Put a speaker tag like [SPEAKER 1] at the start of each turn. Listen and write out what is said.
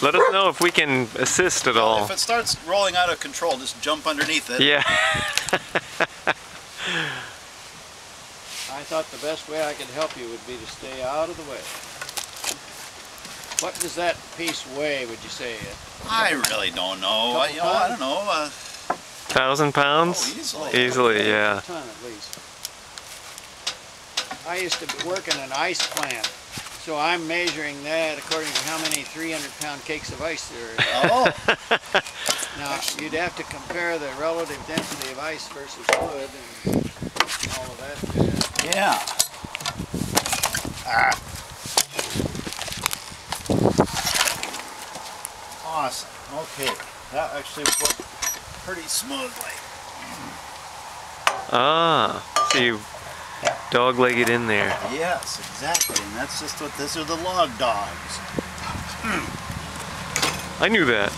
[SPEAKER 1] Let us know if we can assist at all.
[SPEAKER 2] If it starts rolling out of control, just jump underneath it.
[SPEAKER 1] Yeah.
[SPEAKER 3] I thought the best way I could help you would be to stay out of the way. What does that piece weigh, would you say?
[SPEAKER 2] I really don't know. I don't know.
[SPEAKER 1] 1,000 pounds?
[SPEAKER 2] Oh, easily.
[SPEAKER 1] Easily, yeah.
[SPEAKER 3] A ton at least. I used to work in an ice plant, so I'm measuring that according to how many 300-pound cakes of ice there are.
[SPEAKER 2] Oh.
[SPEAKER 3] Now, you'd have to compare the relative density of ice versus wood and all of that.
[SPEAKER 2] Yeah. Ah. Awesome. Okay. That actually worked pretty smoothly.
[SPEAKER 1] Ah, so you dog-leg it in there.
[SPEAKER 2] Yes, exactly. And that's just what, these are the log dogs.
[SPEAKER 1] I knew that.